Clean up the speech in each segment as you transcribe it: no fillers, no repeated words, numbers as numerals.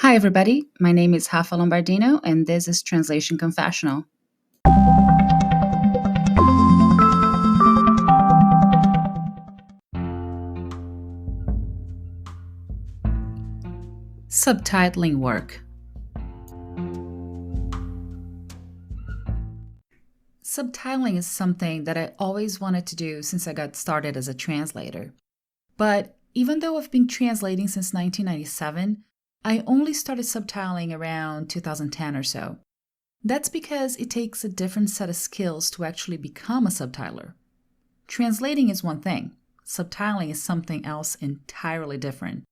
Hi, everybody. My name is Rafa Lombardino, and this is Translation Confessional. Subtitling work. Subtitling is something that I always wanted to do since I got started as a translator. But even though I've been translating since 1997, I only started subtitling around 2010 or so. That's because it takes a different set of skills to actually become a subtitler. Translating is one thing. Subtitling is something else entirely different.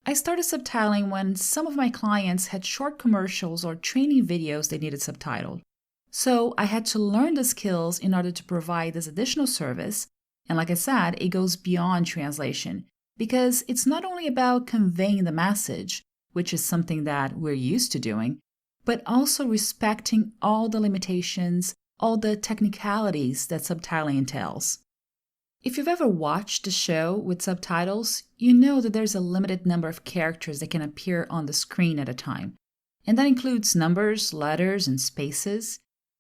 I started subtitling when some of my clients had short commercials or training videos they needed subtitled. So I had to learn the skills in order to provide this additional service. And like I said, it goes beyond translation because it's not only about conveying the message, which is something that we're used to doing, but also respecting all the limitations, all the technicalities that subtitling entails. If you've ever watched a show with subtitles, you know that there's a limited number of characters that can appear on the screen at a time. And that includes numbers, letters, and spaces.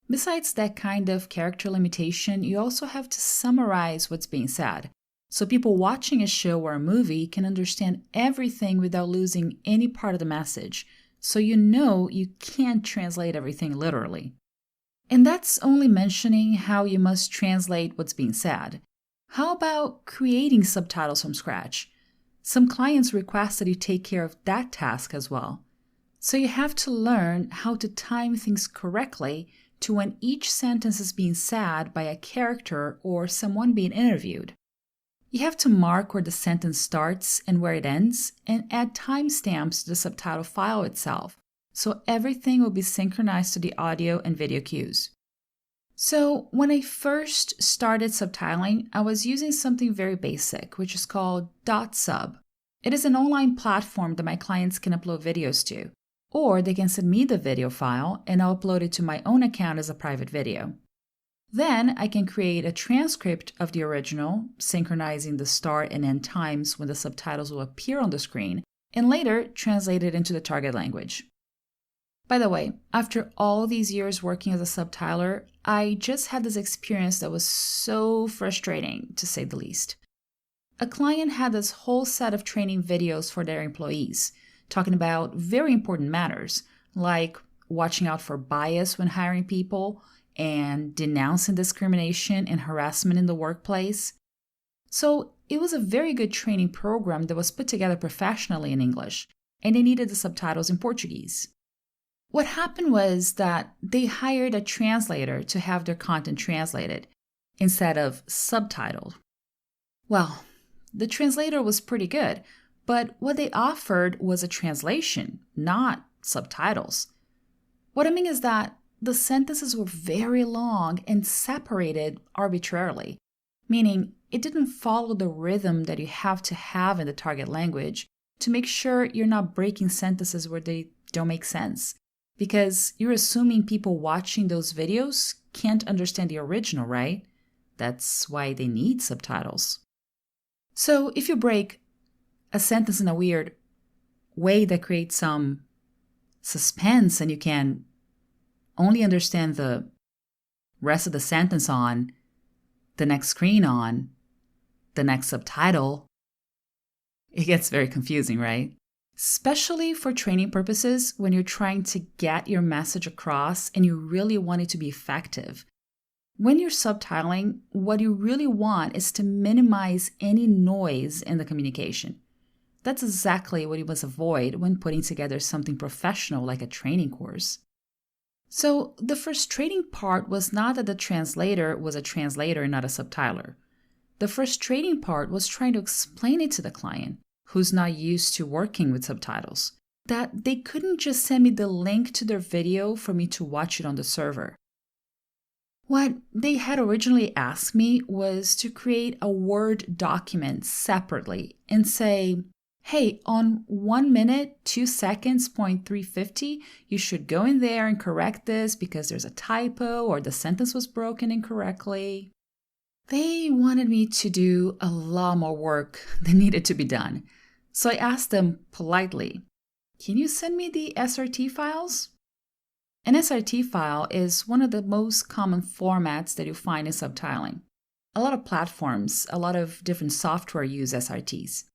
Besides that kind of character limitation, you also have to summarize what's being said. So people watching a show or a movie can understand everything without losing any part of the message. So you know you can't translate everything literally. And that's only mentioning how you must translate what's being said. How about creating subtitles from scratch? Some clients request that you take care of that task as well. So you have to learn how to time things correctly to when each sentence is being said by a character or someone being interviewed. You have to mark where the sentence starts and where it ends and add timestamps to the subtitle file itself, so everything will be synchronized to the audio and video cues. So when I first started subtitling, I was using something very basic, which is called DotSub. It is an online platform that my clients can upload videos to, or they can send me the video file and I'll upload it to my own account as a private video. Then I can create a transcript of the original, synchronizing the start and end times when the subtitles will appear on the screen, and later translate it into the target language. By the way, after all these years working as a subtitler, I just had this experience that was so frustrating, to say the least. A client had this whole set of training videos for their employees, talking about very important matters, like watching out for bias when hiring people and denouncing discrimination and harassment in the workplace. So it was a very good training program that was put together professionally in English, and they needed the subtitles in Portuguese. What happened was that they hired a translator to have their content translated instead of subtitled. Well, the translator was pretty good, but what they offered was a translation, not subtitles. What I mean is that the sentences were very long and separated arbitrarily, meaning it didn't follow the rhythm that you have to have in the target language to make sure you're not breaking sentences where they don't make sense. Because you're assuming people watching those videos can't understand the original, right? That's why they need subtitles. So if you break a sentence in a weird way that creates some suspense and you can only understand the rest of the sentence on the next screen on the next subtitle, it gets very confusing, right? Especially for training purposes when you're trying to get your message across and you really want it to be effective. When you're subtitling, what you really want is to minimize any noise in the communication. That's exactly what you must avoid when putting together something professional like a training course. So the frustrating part was not that the translator was a translator and not a subtitler. The frustrating part was trying to explain it to the client, who's not used to working with subtitles, that they couldn't just send me the link to their video for me to watch it on the server. What they had originally asked me was to create a Word document separately and say, hey, on 1 minute, 2 seconds, point 350, you should go in there and correct this because there's a typo or the sentence was broken incorrectly. They wanted me to do a lot more work than needed to be done. So I asked them politely, Can you send me the SRT files? An SRT file is one of the most common formats that you find in subtitling. A lot of platforms, a lot of different software use SRTs.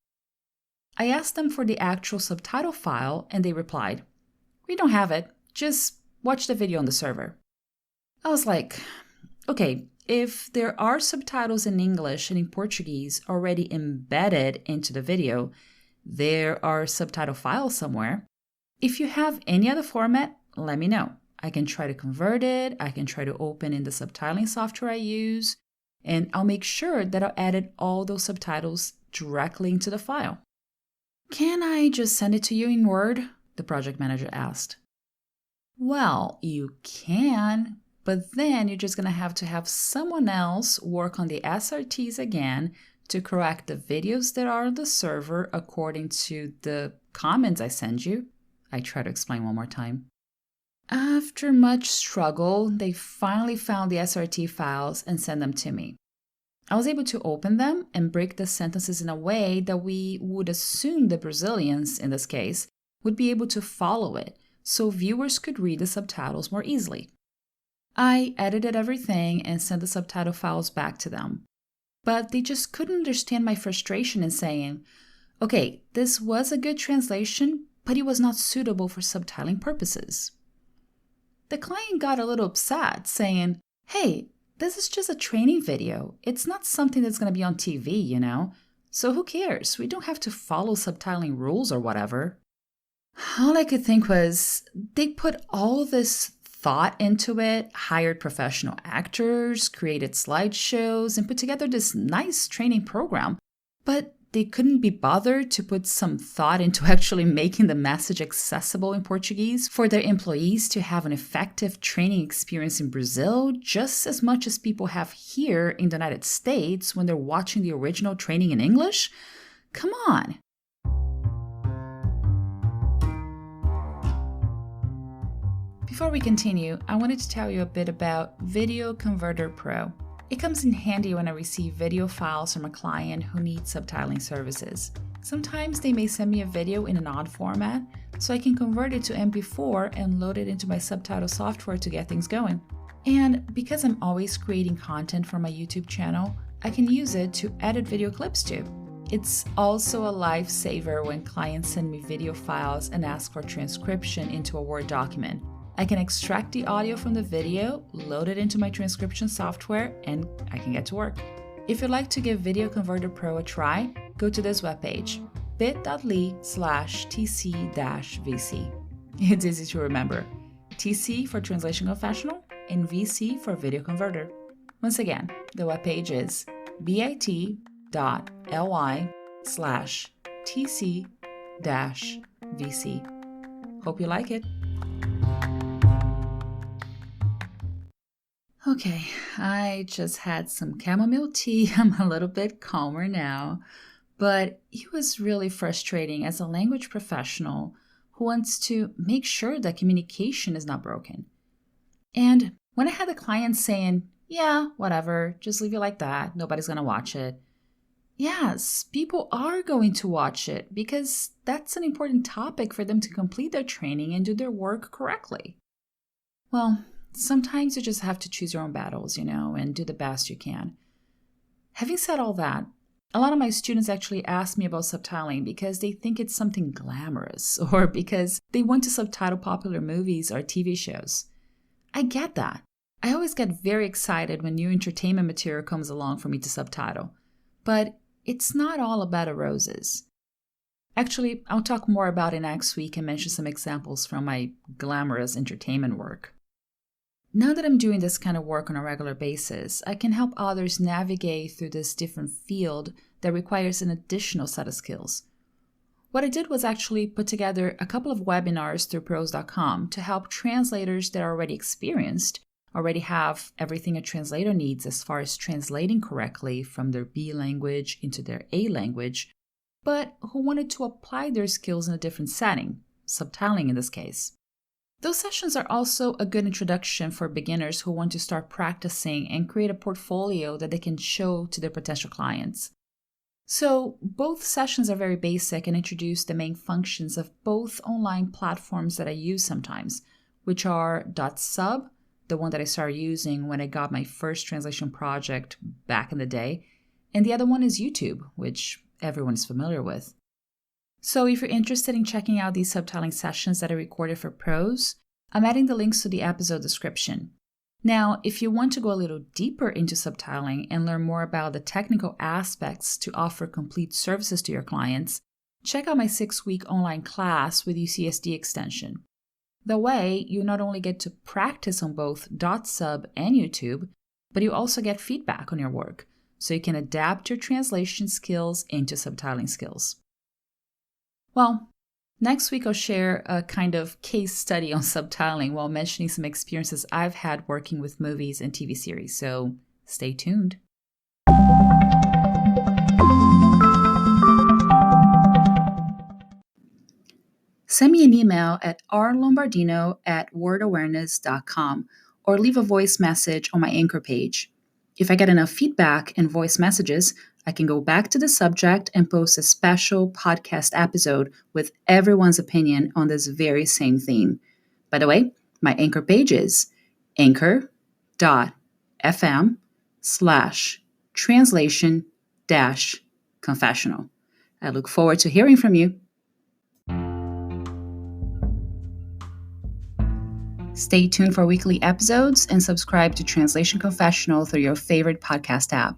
I asked them for the actual subtitle file and they replied, "We don't have it, just watch the video on the server." I was like, okay, if there are subtitles in English and in Portuguese already embedded into the video, there are subtitle files somewhere. If you have any other format, let me know. I can try to convert it, I can try to open in the subtitling software I use, and I'll make sure that I'll edit all those subtitles directly into the file. Can I just send it to you in Word? The project manager asked. Well, you can, but then you're just going to have someone else work on the SRTs again to correct the videos that are on the server according to the comments I send you. I try to explain one more time. After much struggle, they finally found the SRT files and sent them to me. I was able to open them and break the sentences in a way that we would assume the Brazilians, in this case, would be able to follow it, so viewers could read the subtitles more easily. I edited everything and sent the subtitle files back to them. But they just couldn't understand my frustration in saying, okay, this was a good translation, but it was not suitable for subtitling purposes. The client got a little upset, saying, hey, this is just a training video. It's not something that's going to be on TV, you know? So who cares? We don't have to follow subtitling rules or whatever. All I could think was, they put all this thought into it, hired professional actors, created slideshows, and put together this nice training program. But they couldn't be bothered to put some thought into actually making the message accessible in Portuguese for their employees to have an effective training experience in Brazil just as much as people have here in the United States when they're watching the original training in English? Come on! Before we continue, I wanted to tell you a bit about Video Converter Pro. It comes in handy when I receive video files from a client who needs subtitling services. Sometimes they may send me a video in an odd format, so I can convert it to MP4 and load it into my subtitle software to get things going. And because I'm always creating content for my YouTube channel, I can use it to edit video clips too. It's also a lifesaver when clients send me video files and ask for transcription into a Word document. I can extract the audio from the video, load it into my transcription software, and I can get to work. If you'd like to give Video Converter Pro a try, go to this webpage, bit.ly/tc-vc. It's easy to remember. TC for Translation Confessional and VC for Video Converter. Once again, the webpage is bit.ly/tc-vc. Hope you like it. Okay, I just had some chamomile tea. I'm a little bit calmer now, but it was really frustrating as a language professional who wants to make sure that communication is not broken. And when I had the client saying, yeah, whatever, just leave it like that, nobody's going to watch it. Yes, people are going to watch it because that's an important topic for them to complete their training and do their work correctly. Well, sometimes you just have to choose your own battles, and do the best you can. Having said all that, a lot of my students actually ask me about subtitling because they think it's something glamorous or because they want to subtitle popular movies or TV shows. I get that. I always get very excited when new entertainment material comes along for me to subtitle. But it's not all a bed of roses. Actually, I'll talk more about it next week and mention some examples from my glamorous entertainment work. Now that I'm doing this kind of work on a regular basis, I can help others navigate through this different field that requires an additional set of skills. What I did was actually put together a couple of webinars through pros.com to help translators that are already experienced, already have everything a translator needs as far as translating correctly from their B language into their A language, but who wanted to apply their skills in a different setting, subtitling in this case. Those sessions are also a good introduction for beginners who want to start practicing and create a portfolio that they can show to their potential clients. So both sessions are very basic and introduce the main functions of both online platforms that I use sometimes, which are DotSub, the one that I started using when I got my first translation project back in the day, and the other one is YouTube, which everyone is familiar with. So if you're interested in checking out these subtitling sessions that I recorded for pros, I'm adding the links to the episode description. Now, if you want to go a little deeper into subtitling and learn more about the technical aspects to offer complete services to your clients, check out my 6-week online class with UCSD extension. That way, you not only get to practice on both DotSub and YouTube, but you also get feedback on your work, so you can adapt your translation skills into subtitling skills. Well, next week, I'll share a kind of case study on subtitling while mentioning some experiences I've had working with movies and TV series, so stay tuned. Send me an email at rlombardino@wordawareness.com or leave a voice message on my Anchor page. If I get enough feedback and voice messages, I can go back to the subject and post a special podcast episode with everyone's opinion on this very same theme. By the way, my Anchor page is anchor.fm/translation-confessional. I look forward to hearing from you. Stay tuned for weekly episodes and subscribe to Translation Confessional through your favorite podcast app.